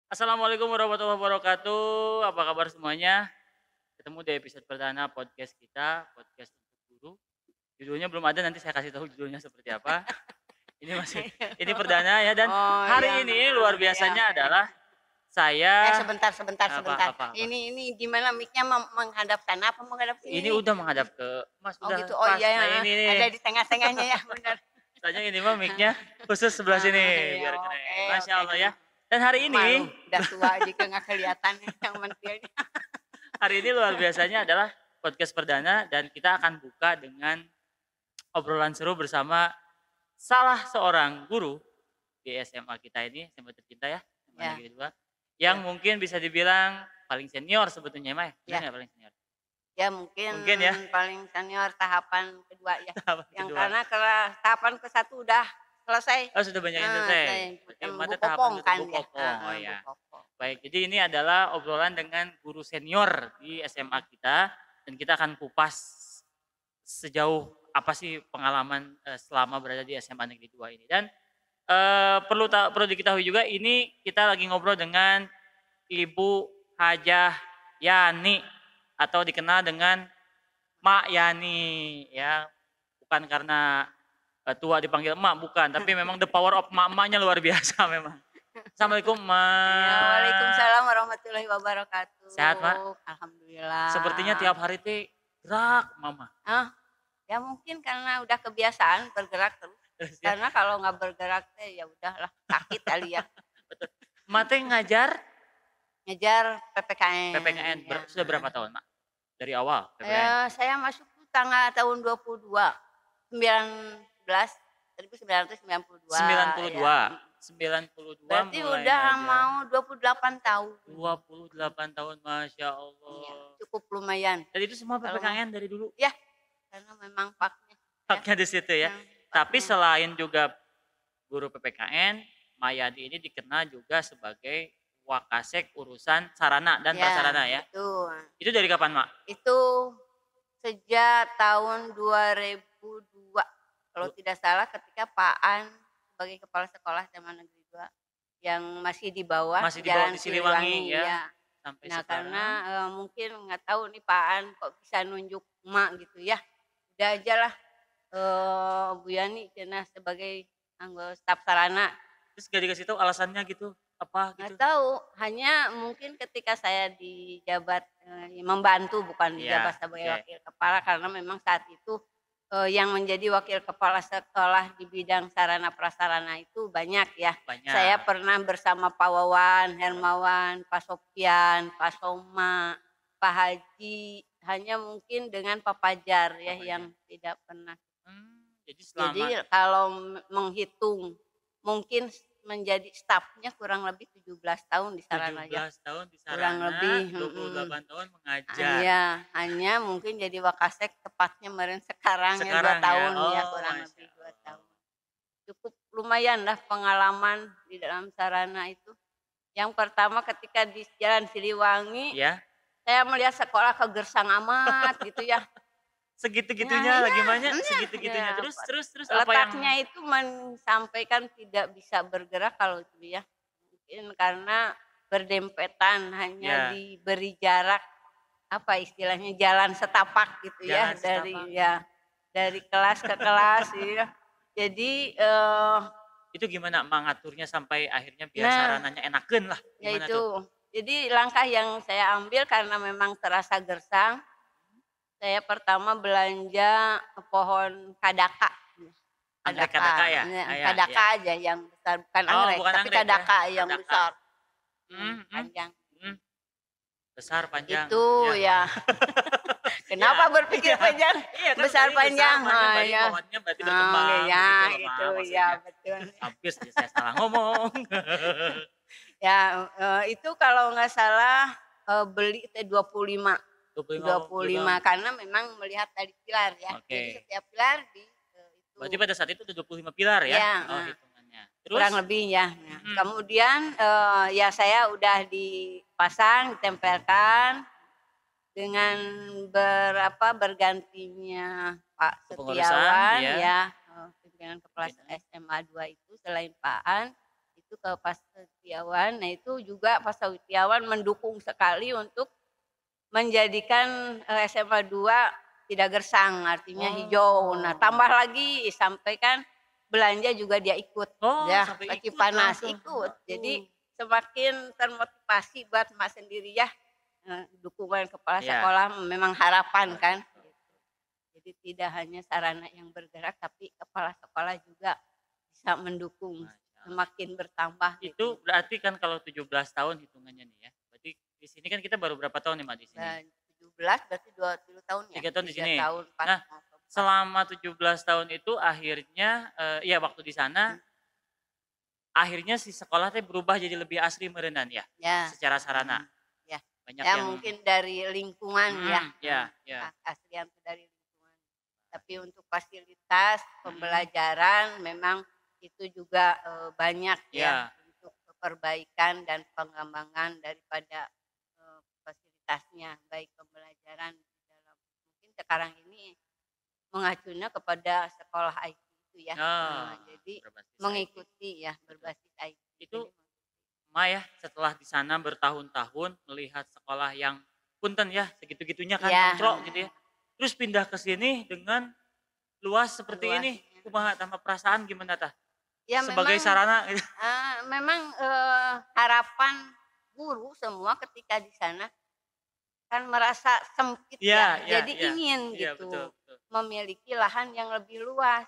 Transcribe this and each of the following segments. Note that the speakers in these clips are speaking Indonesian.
Assalamualaikum warahmatullahi wabarakatuh. Apa kabar semuanya? Ketemu di episode perdana podcast kita, podcast untuk guru. Judulnya belum ada, nanti saya kasih tahu judulnya seperti apa. Ini masih ini perdana ya, dan Oh, hari ya, ini luar ya, biasanya oke. adalah saya Sebentar sebentar apa sebentar. apa apa. Ini gimana mic-nya menghadap sana apa menghadap Ini sini? udah menghadap ke Mas, Oh udah gitu, oh pas. iya ya, Nah ini nih, ada di tengah-tengahnya ya, benar. soalnya ini mah mic-nya khusus sebelah sini Iya, biar oke keren. oke, Masya Allah ya. Dan hari Malu, ini udah tua juga nggak kelihatan yang mentilnya. hari ini luar biasanya adalah podcast perdana, dan kita akan buka dengan obrolan seru bersama salah seorang guru di SMA kita ini, SMA tercinta ya, SMA Ya, Negeri 2, yang ya, mungkin bisa dibilang paling senior sebetulnya Mah, benar ya. nggak paling senior? Ya mungkin Mungkin ya, paling senior tahapan kedua ya. tahapan Yang kedua. karena tahapan ke satu udah selesai. Oh sudah banyak yang selesai? Saya Berarti Bu mata tahapan Popong satu kan Bu ya. Kopong, oh Bu ya. Popong. Baik, jadi ini adalah obrolan dengan guru senior di SMA kita, dan kita akan kupas sejauh apa sih pengalaman selama berada di SMA Negeri 2 ini. Dan perlu diketahui juga, ini kita lagi ngobrol dengan Ibu Hajah Yani, atau dikenal dengan Mak Yani ya. Bukan karena tua dipanggil emak, bukan, tapi memang the power of emak-emaknya luar biasa memang. Assalamualaikum, Iya, Mak. waalaikumsalam warahmatullahi Sehat, Mak? wabarakatuh. Sepertinya tiap Alhamdulillah. hari teh gerak, Mama. Ah, ya mungkin karena udah kebiasaan bergerak terus. Terus ya, Karena kalau nggak bergerak teh ya udahlah sakit kali ya. betul. Mak teh ngajar Ngejar PPKN. PPKN Ya. sudah berapa tahun, Mak? Dari awal PPKN? Saya masuk tuh tahun 22, 19, 1992 ya. 92. 92 Berarti mulai udah ngajar. mau 28 tahun. 28 tahun, Masya Iya, Allah. cukup lumayan. Dan itu semua Kalau PPKN dari dulu? ya karena memang faknya ya. Haknya di situ ya. Tapi Faknya. selain juga guru PPKN, Mayadi ini dikenal juga sebagai Wakasek urusan sarana dan Ya, prasarana ya. betul. Itu dari kapan, Mak? Itu sejak tahun 2002, kalau Du- tidak salah ketika Pak An sebagai kepala sekolah SMA Negeri 2 yang masih di bawah Masih di bawah Jalan di Siliwangi ya, ya. sampai Nah, karena sekarang. mungkin nggak tahu nih Pak An kok bisa nunjuk emak gitu ya. Udah aja lah Bu Yani cenah sebagai anggota staf sarana. Terus gak dikasih tahu alasannya gitu, apa Nggak gitu? tahu, hanya mungkin ketika saya dijabat, membantu bukan Iya, dijabat sebagai oke. wakil kepala karena memang saat itu, yang menjadi wakil kepala sekolah di bidang sarana prasarana itu banyak ya. Saya Banyak. pernah bersama Pak Wawan, Hermawan, Pak Sopyan, Pak Soma, Pak Haji, hanya mungkin dengan Pak Pajar ya Apa aja? yang tidak pernah. Jadi Jadi selama kalau menghitung mungkin menjadi stafnya kurang lebih 17 tahun di Sarana ya, 17 tahun di kurang sarana, lebih, 28 tahun mengajar. Iya, hanya mungkin jadi Wakasek tepatnya meren sekarang ya 2 Sekarang ya? tahun ya, Oh, kurang Masya lebih 2 Allah. tahun. Cukup lumayan lah pengalaman di dalam Sarana itu. Yang pertama ketika di Jalan Siliwangi, Ya? saya melihat sekolah kegersang amat gitu ya. Nah Segitu-gitunya iya, lagi banyak, iya, segitunya. iya. Terus apa yang Letaknya itu menyampaikan tidak bisa bergerak kalau itu ya. Mungkin karena berdempetan hanya ya, diberi jarak, apa istilahnya, jalan setapak gitu ya jalan setapak. dari kelas ke kelas ya. Jadi, Itu gimana mengaturnya sampai akhirnya biar nah sarananya enakeun lah, ya gimana itu. tuh? Jadi langkah yang saya ambil karena memang terasa gersang, saya pertama belanja pohon kadaka. Anggrek kadaka ya? Ah, ya, Kadaka ya. aja yang besar, bukan Oh, anggrek, bukan tapi anggrek ya, kadaka yang kadaka. besar, Mhm, mhm, panjang. mhm. Besar, panjang, Itu ya. ya. Kenapa Iya, berpikir iya. panjang? Iya kan Besar berarti besar, panjang, panjang berarti ya. pohonnya berarti Oh, berkembang ya begitu loh, gitu, Mak, ya maksudnya. betul. Habis aja saya salah ngomong. Ya, itu kalau nggak salah, beli teh 25, 25 dua puluh belum. lima karena memang melihat dari pilar ya. Jadi Oke. setiap pilar itu Berarti pada saat itu 25 pilar ya? ya, Oh, hitungannya. Terus? kurang lebih ya. Nah, Mhm. kemudian, ya saya udah dipasang, ditempelkan dengan bergantinya Pak Kepengurusan, Setiawan iya. ya, pimpinan kepala Pimpinan. SMA 2 itu selain Pak An, itu ke Pak Setiawan. Nah itu juga Pak Setiawan mendukung sekali untuk menjadikan, SMA 2 tidak gersang, artinya hijau. Nah tambah Oh. lagi sampai kan belanja juga dia ikut, Oh, ya sampai ke ikut Cipanas langsung. ikut. Jadi Waduh. semakin termotivasi buat emak sendiri ya, dukungan kepala Iya. sekolah memang harapan Betul kan. betul betul. Jadi tidak hanya sarana yang bergerak, tapi kepala sekolah juga bisa mendukung Masya Allah. semakin bertambah gitu. Itu berarti kan kalau 17 tahun hitungannya nih ya, berarti di sini kan kita baru berapa tahun nih, Mbak, di sini? Dan 17 berarti 20 tahun ya? 3 tahun di 3 sini. tahun, 4 Nah, mau ke 4. selama 17 tahun itu akhirnya, ya waktu di sana, Hmm, akhirnya si sekolah teh berubah jadi lebih asri meureunnan ya? ya, Secara sarana, ya. banyak Ya yang mungkin dari lingkungan ya, ya ya, keaslian itu dari lingkungan. Tapi untuk fasilitas mhm, pembelajaran memang itu juga, banyak ya iya, untuk perbaikan dan pengembangan daripada, fasilitasnya, baik pembelajaran di dalam mungkin sekarang ini mengacunya kepada sekolah IT itu ya, oh, jadi berbasis IT, mengikuti ya betul. berbasis IT. Itu Jadi Ma ya, setelah di sana bertahun-tahun melihat sekolah yang punten ya, segitu-gitunya kan iya, nongkrok gitu ya. Terus pindah ke sini dengan luas seperti ini, luasnya. kumaha tanpa perasaan gimana tah? Ya Sebagai memang, sarana gitu. memang, harapan guru semua ketika di sana kan merasa sempit Iya ya, iya jadi iya. ingin Iya betul gitu betul. memiliki lahan yang lebih luas.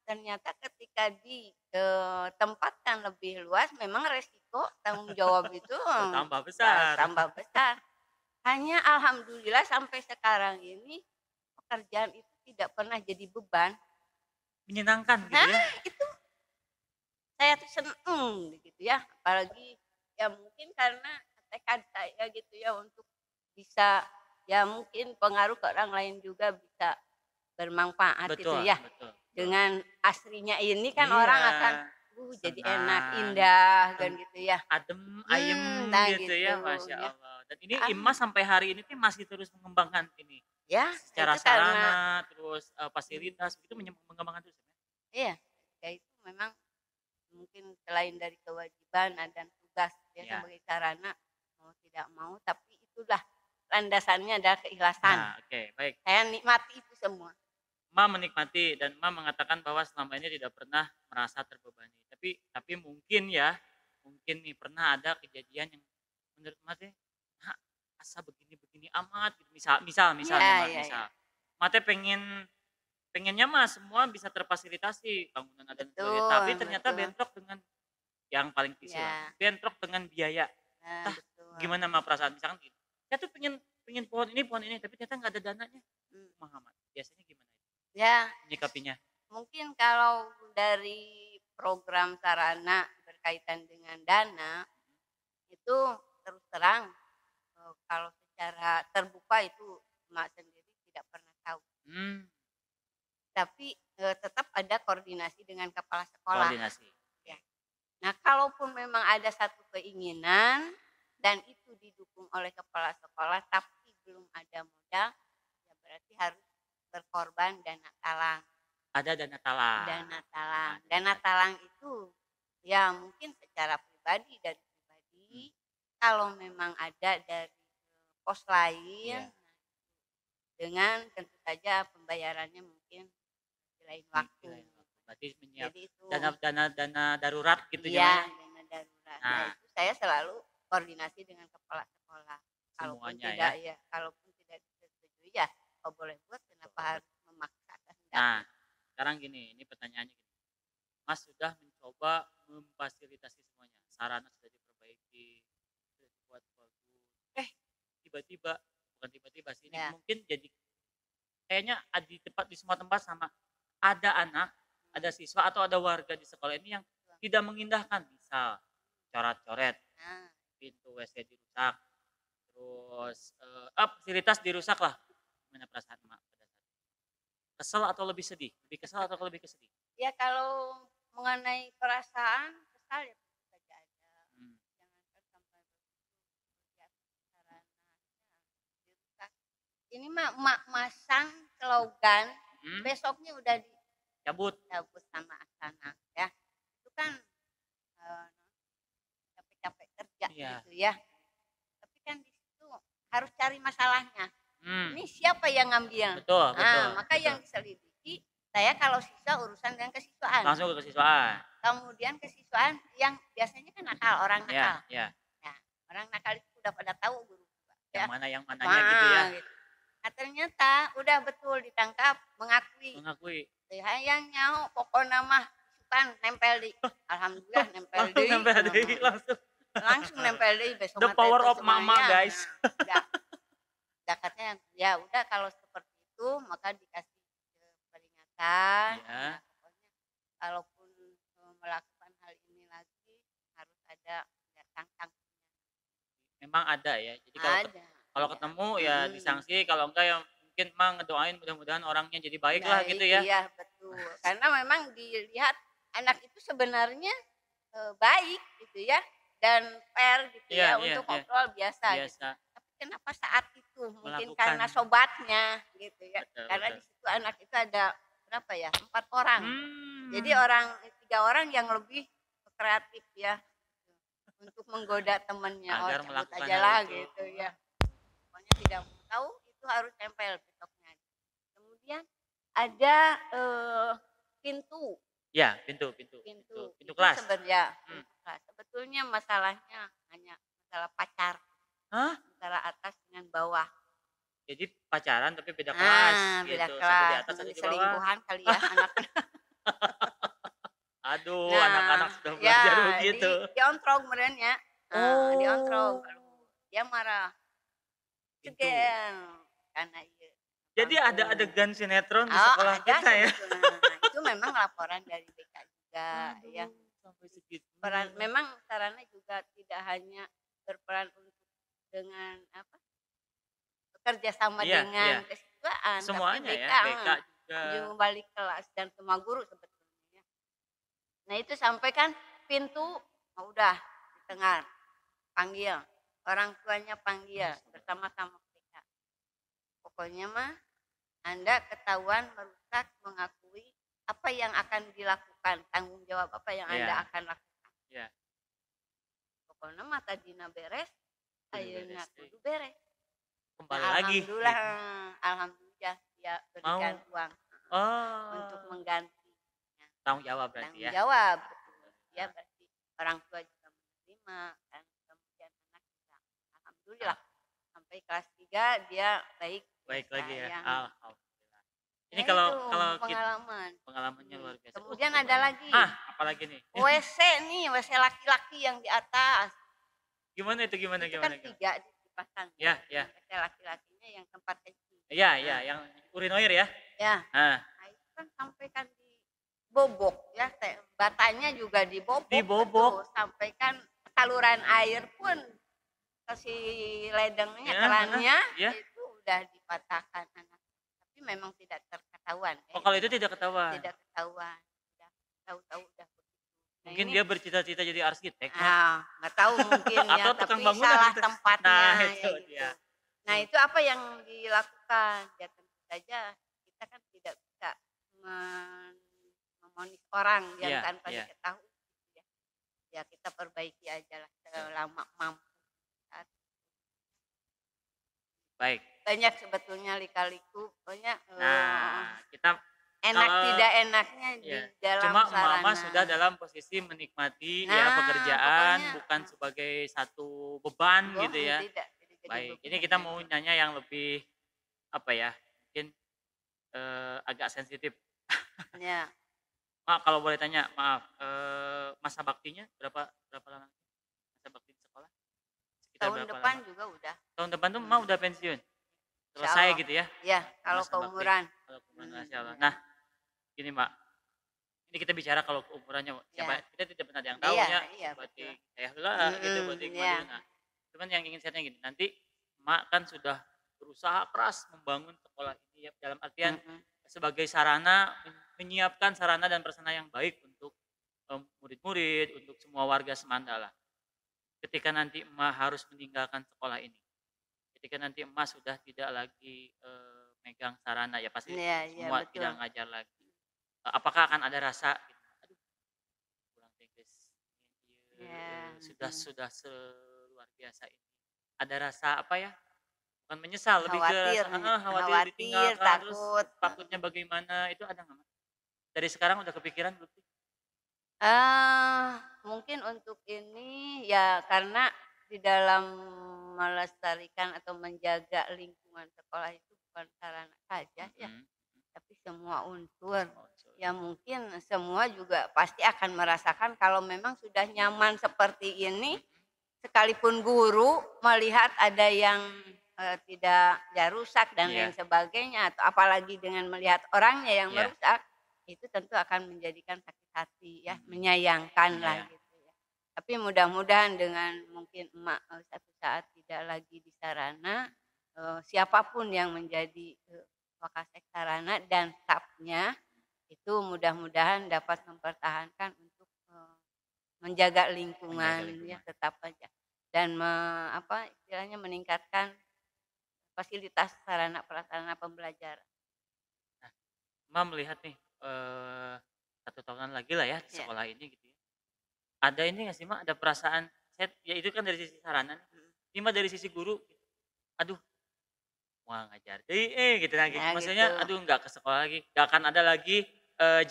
Ternyata ketika ditempatkan lebih luas memang resiko tanggung jawab itu, Bertambah besar. tambah besar. Hanya alhamdulillah sampai sekarang ini pekerjaan itu tidak pernah jadi beban. Menyenangkan gitu Nah ya. itu saya tuh seneng gitu ya, apalagi ya mungkin karena tekad saya gitu ya untuk bisa ya mungkin pengaruh ke orang lain juga bisa bermanfaat gitu Betul ya. betul betul. Dengan asrinya ini kan Iya, orang akan, jadi enak, senang, indah kan ten gitu ya. adem, ayem Nah gitu gitu ya, Masya ya. Allah. Dan ini Ah, Imma sampai hari ini tuh masih terus mengembangkan ini, ya secara itu karena sarana, terus, mmm, fasilitas, itu mengembangkan terus ya? iya, ya itu memang mungkin selain dari kewajiban dan tugas ya Iya. sebagai sarana, mau tidak mau tapi itulah landasannya adalah keikhlasan. Nah, oke, baik. Saya nikmati itu semua. Ma menikmati dan Ma mengatakan bahwa selama ini tidak pernah merasa terbebani. Tapi mungkin ya, mungkin nih pernah ada kejadian yang menurut Ma teh, "Ah, asa begini-begini amat," gitu. Misal misal misal nih Iya Ma, iya iya. misal. Ma teh pengennya mah semua bisa terfasilitasi, bangunan ada dan sebagainya, tapi Betul ternyata betul. bentrok dengan yang paling visi lah, Iya, bentrok dengan biaya. Tah, betul. gimana Ma perasaan? Misalkan gini, saya tuh pengen pengen pohon ini, tapi ternyata nggak ada dananya. Mmm, Kumaha Ma? Biasanya gimana itu ya menyikapinya? mungkin kalau dari program sarana berkaitan dengan dana, itu terus terang, kalau secara terbuka itu emak sendiri tidak pernah tahu. Mmm, Tapi, tetap ada koordinasi dengan kepala sekolah, koordinasi, oke. ya. Nah, kalaupun memang ada satu keinginan dan itu didukung oleh kepala sekolah, tapi belum ada modal, ya berarti harus berkorban dana talang. Ada dana talang, Dana talang. ada Dana ada, talang itu ya mungkin secara pribadi dari mmm, pribadi, kalau memang ada dari, pos lain, iya, dengan tentu saja pembayarannya mungkin di lain di waktu. lain waktu. Berarti Jadi itu dana darurat gitu ya, Ma, iya, ya? dana darurat. Nah Nah, itu saya selalu koordinasi dengan kepala sekolah. Kalaupun semuanya ya, tidak ya, kalaupun tidak disetujui ya, oh boleh buat kenapa boleh buat. harus memaksa kehendak Nah, gitu. sekarang gini, ini pertanyaannya gini, Mas sudah mencoba memfasilitasi semuanya, sarana sudah diperbaiki, sudah dibuat bagus, eh tiba-tiba, bukan tiba-tiba sih, ini Ya, mungkin jadi kayaknya di semua tempat sama, ada anak, ada mmm, siswa atau ada warga di sekolah ini yang betul. tidak mengindahkan, misal coret-coret, Nah, pintu WC dirusak, terus, fasilitas dirusak lah. Gimana perasaan Mak pada saat itu? Kesel atau lebih sedih? Lebih kesel atau lebih ke sedih? ya kalau mengenai perasaan, kesal ya tentu saja ada. Mmm, Jangankan sampai begitu, ya sarananya dirusak. Ini mah emak masang slogan, mhm, besoknya udah cabut? dicabut sama anak ya. Itu kan, Iya. gitu ya. Tapi kan di situ harus cari masalahnya. Hmm, Ini siapa yang ngambil? betul, betul, Nah, maka betul. yang diselidiki saya kalau siswa urusan dengan kesiswaan. Langsung ke kesiswaan. Kemudian kesiswaan yang biasanya kan nakal, orang Iya, nakal. iya. Nah, orang nakal itu udah pada tahu guru juga, Yang ya. mana yang mananya gitu ya. Gitu. Nah, ternyata udah betul ditangkap, mengakui. Mengakui. Hayang nyaho pokokna mah kan nempel di. Alhamdulillah nempel Langsung deui. nempel deui, langsung. Langsung nempel deui besok The mah teh power teu of mama, semuanya. guys. Udah, udah katanya ya udah kalau seperti itu maka dikasih peringatan. Iya. Ya, pokoknya kalaupun melakukan hal ini lagi harus ada ya, sanksinya. Memang ada ya. Jadi kalau Ada. kalau Iya. ketemu ya disanksi, kalau enggak ya mungkin mah ngedoain mudah-mudahan orangnya jadi baik lah gitu ya. Iya betul. Karena memang dilihat anak itu sebenarnya baik gitu ya dan fair gitu Iya, ya iya, untuk iya. ngobrol biasa gitu. Biasa. Tapi kenapa saat itu mungkin Melakukan. karena sobatnya gitu ya. Betul, Karena betul. di situ anak itu ada berapa ya? 4 orang. Jadi Hmm. 3 orang yang lebih kreatif ya untuk menggoda temannya. Oh, Agar cabut melakukan aja hal lah itu. gitu ya. Pokoknya tidak mau tahu itu harus tempel petoknya. Kemudian ada pintu. Ya, pintu Pintu Pintu itu kelas. sebenarnya Hmm. pintu kelas. Sebetulnya masalahnya hanya masalah pacar Hah? antara atas dengan bawah. Jadi pacaran tapi beda kelas Beda gitu. Satu di kelas, atas, satu mungkin di bawah. selingkuhan kali ya anak. Aduh, Nah, anak-anak sudah belajar ya begitu. diontrog merenya. Diontrog. Dia marah. Pintu. Cegen karena iya. Jadi ada adegan sinetron di Oh, sekolah ada kita ya. sebetulnya. Nah, itu memang laporan dari BK juga ya. Aduh, sampai segitu. Memang sarana juga tidak hanya berperan untuk dengan apa? Bekerja sama Iya, dengan iya. kesiswaan, Semuanya tapi ya, BK juga. juga balik kelas dan semua guru sebetulnya. Ya. Nah itu sampai kan pintu udah di tengah panggil orang tuanya panggil bersama-sama BK. Pokoknya mah Anda ketahuan merusak mengakui apa yang akan dilakukan, tanggung jawab apa yang Anda akan lakukan. Iya. Pokoknya mah tadina beres, ayeuna kudu beres. Kembali Nah, lagi. alhamdulillah dia berikan uang untuk mengganti. Tanggung jawab berarti ya. Tanggung jawab, betul. Ya berarti orang tua juga menerima dan kemudian anak juga alhamdulillah sampai kelas 3 dia baik lagi ya. yang Alhamdulillah. Ini Nah, kalau itu kalau pengalamannya luar biasa. Kemudian ada lagi apalagi nih? WC nih, WC laki-laki yang di atas. Gimana itu gimana Itu gimana? kan 3 dipasang. Ya, ya. WC laki-lakinya yang tempat kecil. Iya, iya, yang urinoir ya. Ya. Nah, itu kan sampai kan dibobok ya, batanya juga dibobok. Dibobok. Betul. Sampai kan saluran air pun si ledengnya, kerannya itu udah dipatahkan anak. Tapi memang tidak terketahuan. Oh, kalau itu tidak ketahuan. Tidak ketahuan. Tahu-tahu udah begitu. Mungkin dia bercita-cita jadi arsitek. Nggak tahu mungkin ya, Atau tapi bangunan salah gitu. tempatnya. Nah, ya itu gitu. dia. Nah, itu apa yang dilakukan? Ya tentu saja kita kan tidak bisa memonis orang yang tanpa diketahui. Ya kita perbaiki aja lah selama mampu. Baik. Banyak sebetulnya lika-liku, banyak. Kita enak tidak enaknya di dalam cuma sarana. mama sudah dalam posisi menikmati pekerjaan pokoknya, bukan sebagai satu beban gitu ya. Tidak, baik, ini kita mau nanya yang lebih apa ya? Mungkin agak sensitif. Ya. Mak, kalau boleh tanya, maaf, masa baktinya berapa lama? Masa bakti di sekolah? Tahun depan lama? Juga udah. Tahun depan tuh Mama udah pensiun? Selesai gitu ya? Iya, kalau keumuran. Kalau keumuran, Masya Allah. Nah, gini Mbak, ini kita bicara kalau keumurannya, siapa kita tidak pernah ada yang tahu ya, berarti saya lah gitu, berarti gimana. Nah, cuman yang ingin saya tanya gini, nanti Mak kan sudah berusaha keras membangun sekolah ini ya, dalam artian sebagai sarana, menyiapkan sarana dan prasarana yang baik untuk murid-murid, untuk semua warga Semandala. Ketika nanti emak harus meninggalkan sekolah ini, ketika nanti emak sudah tidak lagi megang sarana ya pasti semua tidak ngajar lagi. Apakah akan ada rasa gitu, aduh kurang tegas, sudah biasa ini. Ada rasa apa ya? Bukan menyesal, lebih ke Khawatir, rasa khawatir khawatir, ditinggalkan, terus takut. takutnya bagaimana, itu ada nggak, Mas? Dari sekarang udah kepikiran belum sih? Mungkin untuk ini ya karena di dalam melestarikan atau menjaga lingkungan sekolah itu bukan sarana saja ya, Mhm, tapi semua unsur. oh, so Ya mungkin semua juga pasti akan merasakan kalau memang sudah nyaman seperti ini, mhm, sekalipun guru melihat ada yang, tidak ya rusak dan lain iya sebagainya atau apalagi dengan melihat orangnya yang iya, merusak, itu tentu akan menjadikan sakit hati ya, mhm, menyayangkanlah menyayang gitu ya. Tapi mudah-mudahan dengan mungkin emak, suatu saat tidak lagi di sarana, siapa yang menjadi, Wakasek Sarana dan stafnya, itu mudah-mudahan dapat mempertahankan untuk, menjaga menjaga lingkungan ya lingkungan. tetap aja dan apa istilahnya meningkatkan fasilitas sarana prasarana pembelajaran. Nah, Mbak melihat nih, 1 tahunan lagi lah ya di Ya, sekolah ini gitu ya. Ada ini nggak sih, Mbak, ada perasaan ya itu kan dari sisi sarana, mhm, ini Mbak dari sisi guru, aduh mau ngajar deui gitu lagi. ya gitu. Maksudnya aduh nggak ke sekolah lagi, nggak akan ada lagi,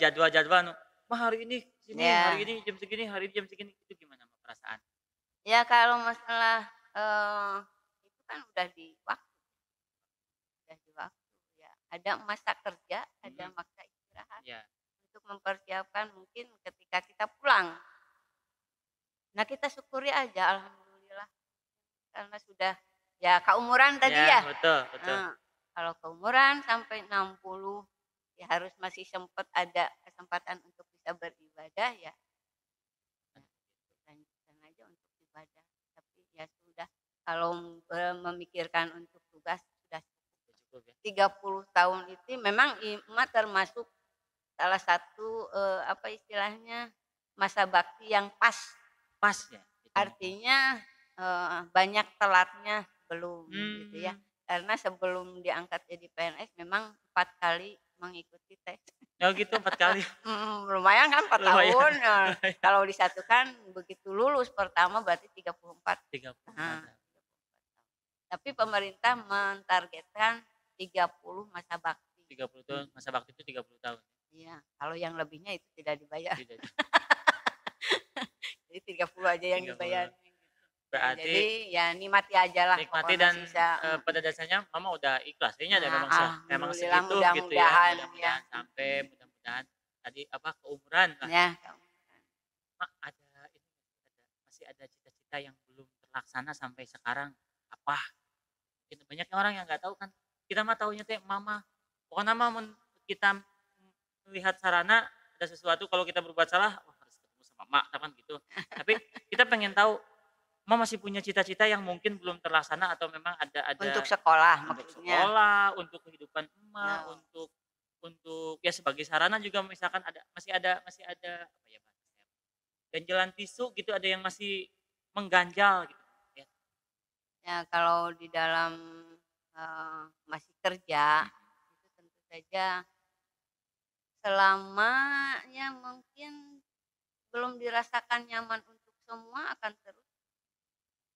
jadwal-jadwal "Mah hari ini sini, hari Ya, ini jam segini, hari ini jam segini." Itu gimana, Mbak, perasaan? ya kalau masalah, itu kan udah di waktu ya. Ada masa kerja, ada Mhm, masa istirahat iya, untuk mempersiapkan mungkin ketika kita pulang. Nah kita syukuri aja alhamdulillah karena sudah ya keumuran tadi iya ya. betul betul. Heeh, kalau keumuran sampai 60 ya harus masih sempat ada kesempatan untuk bisa beribadah ya, ya lanjutkan aja untuk ibadah. Tapi ya sudah kalau, memikirkan untuk tugas sudah Udah cukup ya? 30 tahun itu memang termasuk salah satu, apa istilahnya, masa bakti yang pas. Pas ya itu? Artinya, banyak telatnya belum gitu ya. Mmm, Karena sebelum diangkat jadi PNS memang 4 kali mengikuti tes. oh gitu 4 kali? Lumayan kan 4 Lumayan tahun, lumayan, kalau disatukan begitu lulus pertama berarti 34. 34 Nah, tahun, tapi pemerintah mentargetkan 30 masa bakti. 30 tahun, masa bakti itu 30 tahun, Iya, kalau yang lebihnya itu tidak dibayar. tidak Jadi 30 aja yang 30. dibayarnya gitu. Ya Berarti jadi ya nikmati ajalah nikmati pokoknya dan, sisa pada dasarnya Mama udah ikhlas, kayaknya ada nah, memang alhamdulillah segitu gitu ya, mudah-mudahan ya, mudah-mudahan sampai mudah-mudahan tadi apa, keumuran lah. ya, Mak, masih ada cita-cita yang belum terlaksana sampai sekarang, apa? Mungkin banyak orang yang nggak tahu kan, kita mah taunya teh Mama, pokoknya mah kita melihat sarana ada sesuatu kalau kita berbuat salah, wah harus ketemu sama mak, kan gitu. Tapi kita pengen tahu, masih punya cita-cita yang mungkin belum terlaksana atau memang ada untuk sekolah untuk maksudnya. sekolah, untuk kehidupan emak, Nah, untuk ya sebagai sarana juga misalkan masih ada apa ya bahasanya, ganjalan tisu gitu, ada yang masih mengganjal gitu ya. ya kalau di dalam, masih kerja, Mhm, itu tentu saja selamanya mungkin belum dirasakan nyaman untuk semua akan terus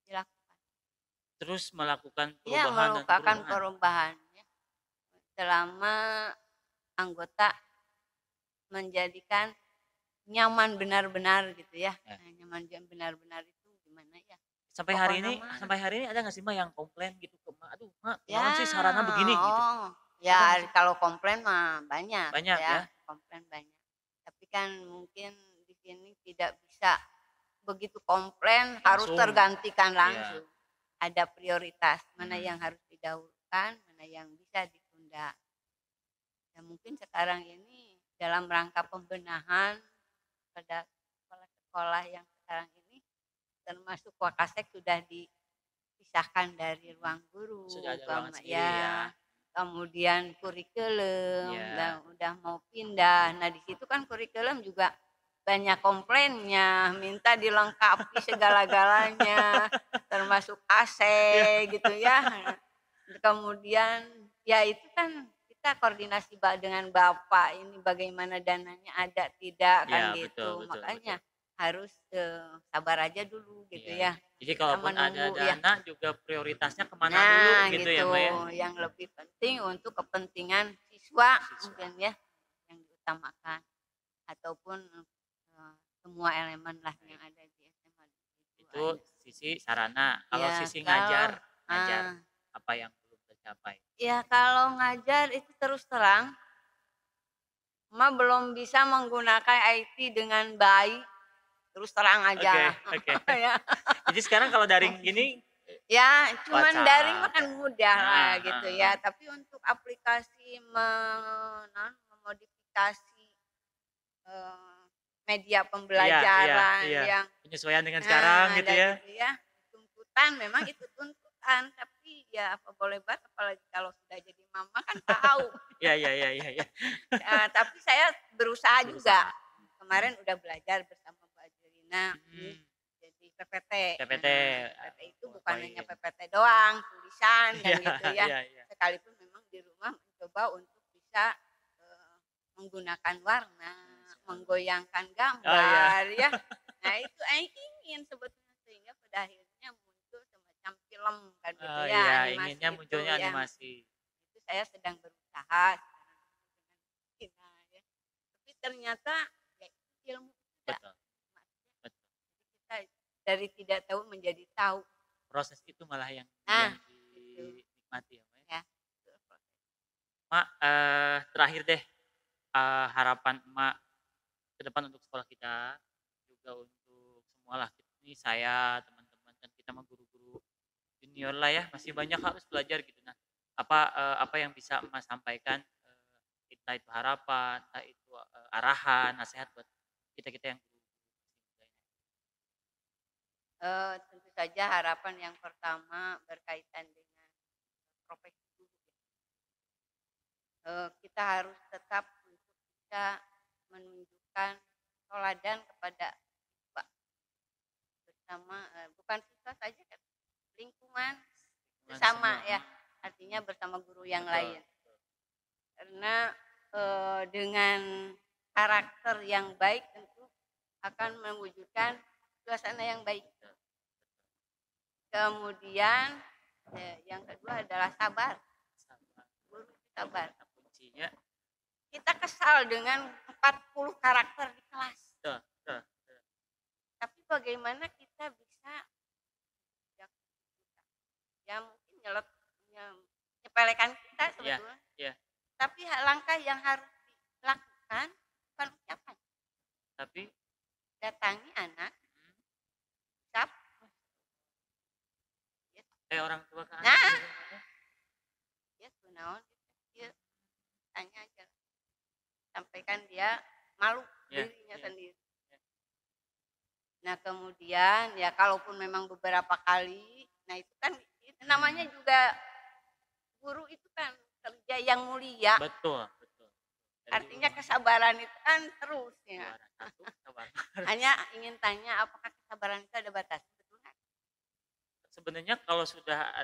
dilakukan. terus melakukan Iya, perubahan dan melupakan perubahan. perubahan ya, selama anggota menjadikan nyaman benar-benar gitu ya. Ya. Nah, nyaman benar-benar itu gimana ya, Sampai hari pokoknya ini mah sampai hari ini ada nggak sih Mbak yang komplain gitu ke Mbak, "Aduh Mak, ya kunaon sih sarana begini?" Gitu, oh, ada nggak ya sih? kalau komplain mah banyak Banyak ya? ya, komplain banyak. Tapi kan mungkin di sini tidak bisa begitu komplain harus Langsung, tergantikan iya, langsung. Ada prioritas, mana yang mhm, harus didahulukan, mana yang bisa ditunda. Ya mungkin sekarang ini dalam rangka pembenahan pada sekolah-sekolah yang sekarang ini termasuk Wakasek sudah dipisahkan dari mhm. ruang Sudah guru, ada ruangan sendiri ya? ya, kemudian kurikulum, Iya, udah mau pindah. Nah di situ kan kurikulum juga banyak komplainnya, minta dilengkapi segala-galanya, termasuk AC iya, gitu ya. Kemudian ya itu kan kita koordinasi dengan bapak ini bagaimana dananya ada tidak iya, kan betul gitu. betul betul. Makanya harus sabar aja dulu gitu Iya. ya. Jadi Kita kalaupun ada menunggu ya. dana juga prioritasnya kemana dulu Nah, gitu ya gitu. Mbak ya? Yang lebih penting untuk kepentingan siswa Siswa. mungkin ya yang diutamakan ataupun semua elemen lah yang ada di SMA itu Itu ada. sisi sarana. Kalau Ya sisi kalau ngajar, ngajar apa yang belum tercapai? ya kalau ngajar itu terus terang, belum bisa menggunakan IT dengan baik, terus terang aja Oke, lah. oke. Ya. Jadi sekarang kalau daring gini Ya, cuman daring mah WhatsApp. kan mudah lah Heeh, gitu heeh. ya. Tapi untuk aplikasi memodifikasi eh, media Iya, iya, pembelajaran iya. yang Penyesuaian dengan sekarang gitu ada ya. gitu ya, tuntutan memang itu tuntutan. Tapi ya apa boleh buat, apalagi kalau sudah jadi mama kan tahu. Iya, iya, iya, iya, iya. Tapi saya berusaha juga. Berusaha. Kemarin udah belajar bersama Mbak Jelina ini Mhm. jadi PPT. PPT, PPT itu bukan hanya poin. PPT doang, tulisan kan Iya, gitu ya. iya, iya. Sekalipun memang di rumah mencoba untuk bisa menggunakan warna, menggoyangkan Oh iya. gambar ya. Nah itu ingin sebetulnya sehingga pada akhirnya muncul semacam film kan gitu Oh ya, iya, animasi inginnya itu munculnya ya. animasi. Itu saya sedang berusaha sekarang dengan ya. Tapi ternyata ya, ilmu tidak Betul, betul. kita dari tidak tahu menjadi tahu. Proses itu malah yang Nah, yang itu dinikmati ya, Mbak, ya. ya. Mak, terakhir deh, harapan Emak ke depan untuk sekolah kita, juga untuk semualah. Ini saya, teman-teman, dan kita mah guru-guru junior lah ya, masih banyak harus belajar gitu. Nah, apa yang bisa Emak sampaikan, entah itu harapan, entah itu, arahan, nasihat buat kita-kita yang guru masih muda ini? Tentu saja harapan yang pertama berkaitan dengan profesi guru. Kita harus tetap untuk bisa menunjukkan teladan kepada siswa bersama, bukan siswa saja kan, lingkungan Lingkungan bersama semua, ya, artinya bersama guru yang betul, lain. Karena dengan karakter yang baik tentu akan mewujudkan suasana yang baik. betul. Kemudian yang kedua adalah sabar, Sama guru sabar. kata kuncinya, Kita kesal dengan 40 karakter di kelas. betul, betul, betul. Tapi bagaimana kita bisa ya, ya mungkin nyepelekan kita Iya, sebetulnya. iya. Tapi langkah yang harus dilakukan bukan ucapan. Tapi Datangi anak, mhm, ucap, orang tua ke anak nah, gitu, Mbak, ya. ya kunaon, ya tanya aja. Sampaikan dia malu Iya, dirinya iya, sendiri. iya. Nah kemudian ya kalaupun memang beberapa kali, nah itu kan itu namanya Hmm, juga guru itu kan kerja yang mulia. betul, betul. Dari Artinya kesabaran itu kan terus ya. juara satu sabar. Hanya ingin tanya apakah kesabaran itu ada batas? Betul nggak? Sebenarnya kalau sudah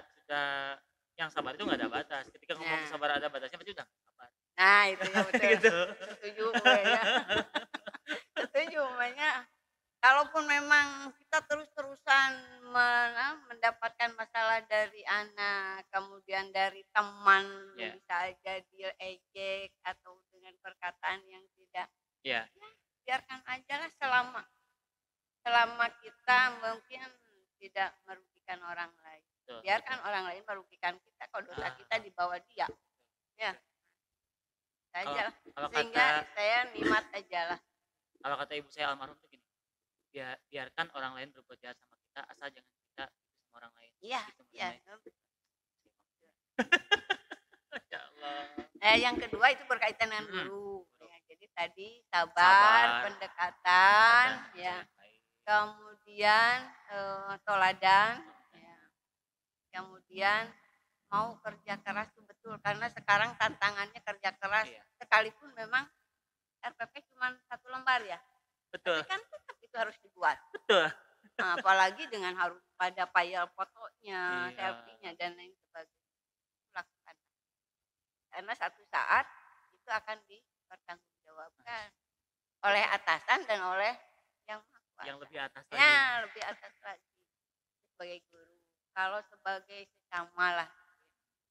yang sabar itu nggak ada batas. Ketika ngomong Nah, sabar ada batasnya berarti udah nggak sabar. nah itu ya betul. Gitu. Setuju ya. Setuju makanya kalaupun memang kita terus-terusan mendapatkan masalah dari anak, kemudian dari teman, Ya, bisa aja diejek atau dengan perkataan yang tidak, ya, ya biarkan aja lah selama selama kita mungkin tidak merugikan orang lain. betul, Biarkan betul. orang lain merugikan kita, kalau dosa Ah, kita dibawa dia. Ya, kalau saja lah. kalau Sehingga kata saya nikmat aja lah. kalau kata ibu saya almarhum tuh gini, biarkan orang lain berbuat jahat sama kita asal jangan kita itu sama orang lain. Iya, Gitu iya. maksudnya. Ya Allah. Yang kedua itu berkaitan dengan Mhm. guru. Ya, jadi tadi sabar, Sabar, pendekatan, pendekatan ya. yang baik. Kemudian toladan, ya. Kemudian mau kerja keras itu betul karena sekarang tantangannya kerja keras Iya, sekalipun memang RPP cuma 1 lembar ya. Tapi betul, kan tetap itu harus dibuat. betul. Nah, apalagi dengan harus pada file fotonya, Iya, selfie-nya dan lain sebagainya. Lakukan. Karena satu saat itu akan dipertanggungjawabkan oleh atasan dan oleh yang maha kuasa. atas lagi. Ya, lebih atas lagi sebagai guru. Kalau sebagai sesama lah,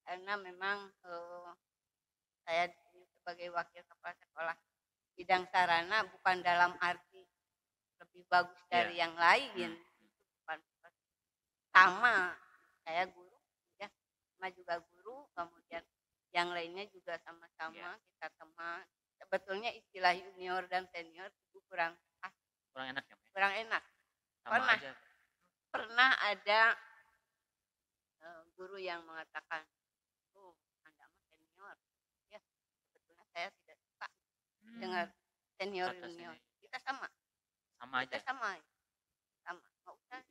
karena memang saya di sini sebagai wakil kepala sekolah bidang sarana bukan dalam arti lebih bagus dari yang lain, bukan sama. Saya guru, ya, sama juga guru, kemudian yang lainnya juga sama-sama kita teman. Sebetulnya istilah junior dan senior itu kurang enak ya, kurang enak. sama aja. Pernah ada guru yang mengatakan, oh Anda mah senior, ya sebetulnya saya tidak suka dengar senior junior. Kita sama aja, sama nggak usah,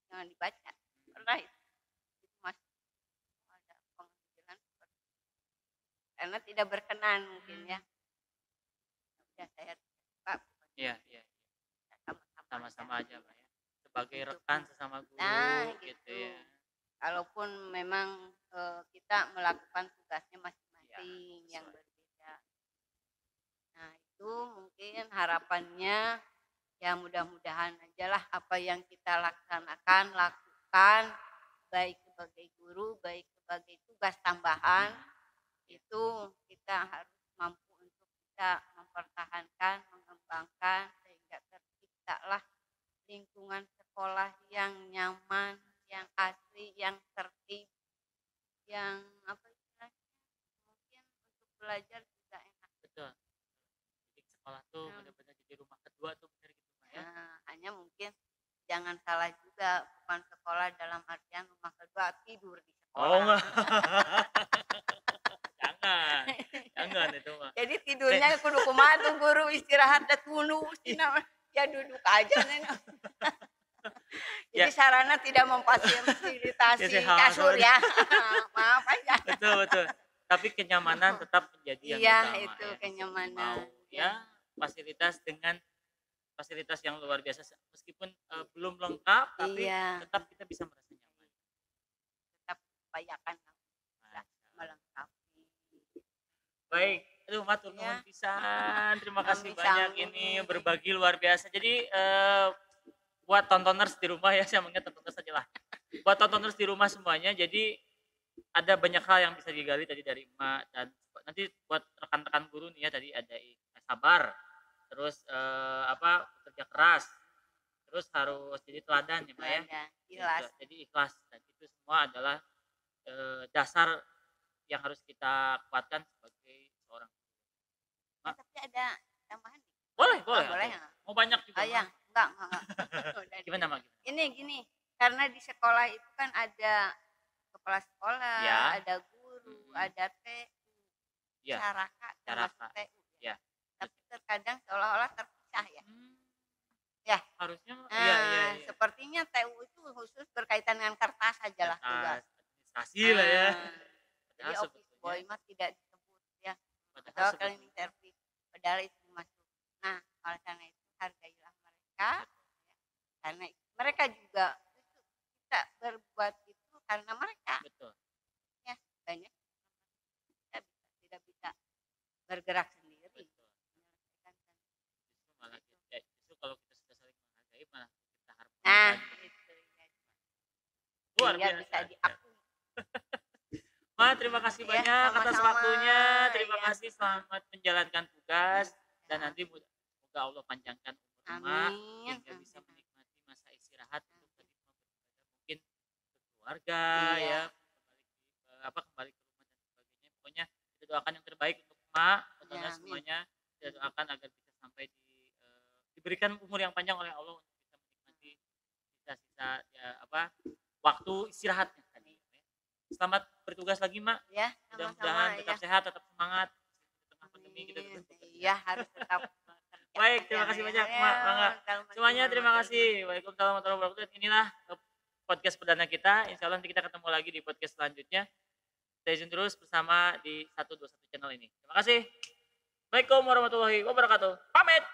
jangan dibaca. Pernah itu masih ada pengambilan seperti itu. Karena tidak berkenan mungkin ya. Udah saya suka. Iya. Sama-sama aja Pak ya. Sebagai Gitu. rekan sesama guru gitu ya. Kalaupun memang kita melakukan tugasnya masing-masing yang berbeda. Nah itu mungkin harapannya ya mudah-mudahan aja lah apa yang kita lakukan baik sebagai guru, baik sebagai tugas tambahan itu kita harus mampu untuk bisa mempertahankan, mengembangkan sehingga terciptalah lingkungan sekolah yang nyaman, yang asli, yang tertib, yang apa istilahnya mungkin untuk belajar juga enak. Betul. Jadi sekolah tuh benar-benar jadi rumah kedua tuh benar gitu Pak ya. Hanya mungkin jangan salah juga, bukan sekolah dalam artian rumah kedua tidur di sekolah. Oh enggak. Jangan itu mah. Jadi tidurnya kudu kumaha tuh guru istirahat da tunu ya duduk aja nenek. Jadi sarana tidak memfasilitasi kasur ya. Maaf aja. Betul. Tapi kenyamanan tetap menjadi yang utama. Iya, itu kenyamanan. Ya, fasilitas yang luar biasa meskipun belum lengkap tapi tetap kita bisa merasa nyaman. Tetap upayakan melengkapi. Baik, aduh matur nuwun pisan. Terima kasih banyak ini berbagi luar biasa. Jadi buat tontoners di rumah ya, saya mengingat tontoners saja lah. Buat tontoners di rumah semuanya, jadi ada banyak hal yang bisa digali tadi dari Emak dan nanti buat rekan-rekan guru nih ya tadi ada sabar, terus bekerja keras, terus harus jadi teladan ya Mbak ya. Ikhlas. Jadi ikhlas dan itu semua adalah dasar yang harus kita kuatkan sebagai seorang guru. Tapi ada tambahan? Boleh. Mau banyak juga. Ya, enggak. Gimana Mak? Gini, karena di sekolah itu kan ada kepala sekolah, ada guru, ada TU, caraka, TU. Ya. Tapi terkadang seolah-olah terpisah ya. Ya, harusnya sepertinya TU itu khusus berkaitan dengan kertas saja lah tugas. Administrasi lah ya. Jadi office boy mah tidak disebut ya. Atau cleaning service, padahal itu masuk. Nah, oleh karena itu hargailah mereka, ya. Karena mereka juga bisa berbuat itu karena mereka. Betul. Ya, banyak kita tidak bisa bergerak sendiri. Betul. Justru kalau kita sudah saling menghargai malah kita harmonis. Nah, itu ya. Luar biasa. Bisa diakui. Ma, terima kasih banyak atas waktunya. Terima kasih, selamat menjalankan tugas dan nanti semoga Allah panjangkan umur Ma hingga bisa menikmati masa istirahat untuk tadi mungkin keluarga ya, kembali ke rumah dan sebagainya. Pokoknya kita doakan yang terbaik untuk Ma, tentunya semuanya kita doakan agar bisa sampai diberikan umur yang panjang oleh Allah untuk bisa menikmati sisa-sisa waktu istirahatnya tadi. Selamat bertugas lagi Mak. Ya, mudah-mudahan tetap sehat, tetap semangat di tengah pandemi kita tetap bekerja. Iya, harus tetap. Baik, terima kasih banyak Mak. Bangga. Semuanya terima kasih. Waalaikumsalam warahmatullahi wabarakatuh. Inilah podcast perdana kita. Insya Allah nanti kita ketemu lagi di podcast selanjutnya. Stay tune terus bersama di 121 channel ini. Terima kasih. Waalaikumsalam warahmatullahi wabarakatuh. Pamit.